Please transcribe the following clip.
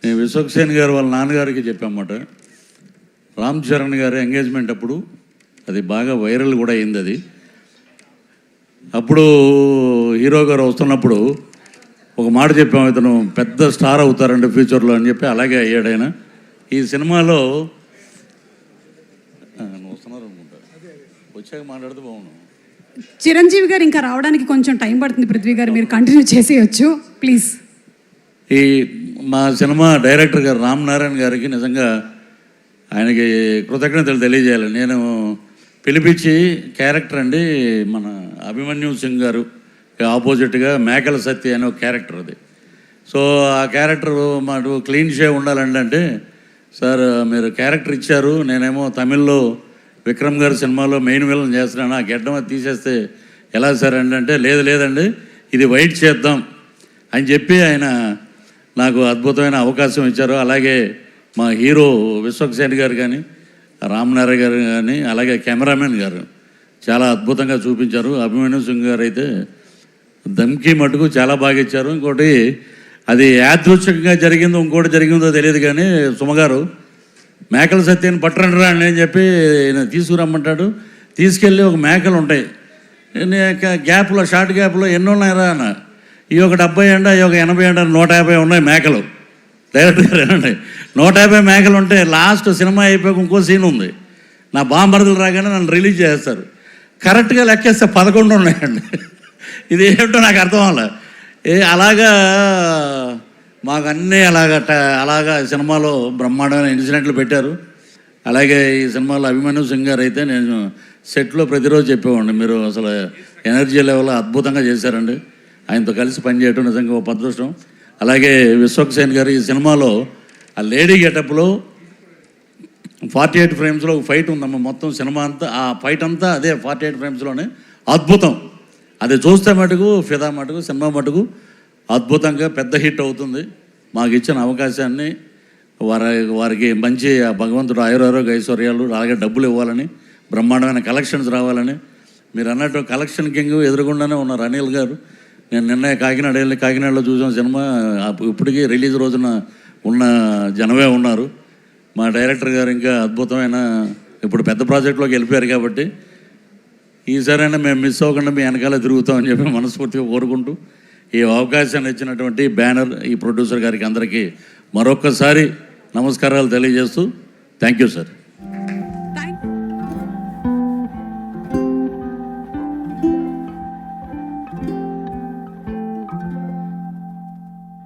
నేను విశ్వక్సేన్ గారు వాళ్ళ నాన్నగారికి చెప్పామాట, రామ్ చరణ్ గారి ఎంగేజ్మెంట్ అప్పుడు అది బాగా వైరల్ కూడా అయింది. అది అప్పుడు హీరో గారు వస్తున్నప్పుడు ఒక మాట చెప్పాము, ఇతను పెద్ద స్టార్ అవుతారండి ఫ్యూచర్లో అని చెప్పి, అలాగే అయ్యాడు ఆయన. ఈ సినిమాలో వస్తున్నారు అనుకుంటా, వచ్చాక మాట్లాడితే బాగున్నాను. చిరంజీవి గారు ఇంకా రావడానికి కొంచెం టైం పడుతుంది పృథ్వీ గారు, మీరు కంటిన్యూ చేసేయచ్చు ప్లీజ్. ఈ మా సినిమా డైరెక్టర్ గారు రామ్ నారాయణ గారికి నిజంగా ఆయనకి కృతజ్ఞతలు తెలియజేయాలి. నేను పిలిపించి క్యారెక్టర్ అండి, మన అభిమన్యు సింగ్ గారు ఆపోజిట్గా మేకల సత్య అనే ఒక క్యారెక్టర్ అది. సో ఆ క్యారెక్టర్ మాకు క్లీన్ షేవ్ ఉండాలండి అంటే, సార్ మీరు క్యారెక్టర్ ఇచ్చారు, నేనేమో తమిళ్లో విక్రమ్ గారి సినిమాలో మెయిన్ విలన్ చేస్తున్నాను, ఆ గెడ్డం అది తీసేస్తే ఎలా సార్ అంటే లేదండి ఇది వైట్ చేద్దాం అని చెప్పి ఆయన నాకు అద్భుతమైన అవకాశం ఇచ్చారు. అలాగే మా హీరో విశ్వక్సేన్ గారు కానీ, రామనారాయణ గారు కానీ, అలాగే కెమెరామెన్ గారు చాలా అద్భుతంగా చూపించారు. అభిమన్యు సింగ్ గారు అయితే దమ్కి మటుకు చాలా బాగా ఇచ్చారు. ఇంకోటి అది యాదృచ్ఛికంగా జరిగిందో ఇంకోటి జరిగిందో తెలియదు కానీ, సుమగారు మేకల సత్యాన్ని పట్టరండిరా అని చెప్పి తీసుకురమ్మంటాడు. తీసుకెళ్ళి ఒక మేకలు ఉంటాయి గ్యాప్లో, షార్ట్ గ్యాప్లో ఎన్ని ఉన్నాయరా అన్న, ఈ ఒక 70 అండి, ఈ ఒక 80 అండి, 150 ఉన్నాయి మేకలు. డైరెక్టర్ గారు ఏనండి 150 మేకలు ఉంటే లాస్ట్ సినిమా అయిపోయాక ఇంకో సీన్ ఉంది, నా బాంబర్దులు రాగానే నన్ను రిలీజ్ చేస్తారు. కరెక్ట్గా లెక్కేస్తే 11 ఉన్నాయండి. ఇది ఏమిటో నాకు అర్థం అవ్వాలి. అలాగా మాకు అన్నీ అలాగా సినిమాలో బ్రహ్మాండమైన ఇన్సిడెంట్లు పెట్టారు. అలాగే ఈ సినిమాలో అభిమన్యు సింగ్ గారు అయితే నేను సెట్లో ప్రతిరోజు చెప్పేవాడిని, మీరు అసలు ఎనర్జీ లెవెల్ అద్భుతంగా చేశారండి, ఆయనతో కలిసి పనిచేయటం నిజంగా ఒక అదృష్టం. అలాగే విశ్వక్సేన్ గారు ఈ సినిమాలో ఆ లేడీ గెటప్లో 48 ఫ్రేమ్స్లో ఒక ఫైట్ ఉందమ్మా, మొత్తం సినిమా అంతా ఆ ఫైట్ అంతా అదే 48 ఫ్రేమ్స్లోనే అద్భుతం. అది చూస్తే మటుకు ఫిదా మటుకు సినిమా మటుకు అద్భుతంగా పెద్ద హిట్ అవుతుంది. మాకు ఇచ్చిన అవకాశాన్ని వారికి మంచి భగవంతుడు ఆయురారోగ్య ఐశ్వర్యాలు, అలాగే డబ్బులు ఇవ్వాలని, బ్రహ్మాండమైన కలెక్షన్స్ రావాలని. మీరు అన్నట్టు కలెక్షన్ కింగ్ ఎదురుగుండానే ఉన్నారు అనిల్ గారు. నేను నిన్న కాకినాడ వెళ్ళి కాకినాడలో చూసిన సినిమా ఇప్పటికీ రిలీజ్ రోజున ఉన్న జనమే ఉన్నారు. మా డైరెక్టర్ గారు ఇంకా అద్భుతమైన ఇప్పుడు పెద్ద ప్రాజెక్టులోకి వెళ్ళిపోయారు కాబట్టి ఈసారైనా మేము మిస్ అవ్వకుండా మీ వెనకాల తిరుగుతామని చెప్పి మనస్ఫూర్తిగా కోరుకుంటూ, ఈ అవకాశాన్ని ఇచ్చినటువంటి బ్యానర్, ఈ ప్రొడ్యూసర్ గారికి అందరికీ మరొక్కసారి నమస్కారాలు తెలియజేస్తూ థ్యాంక్ యూ సార్.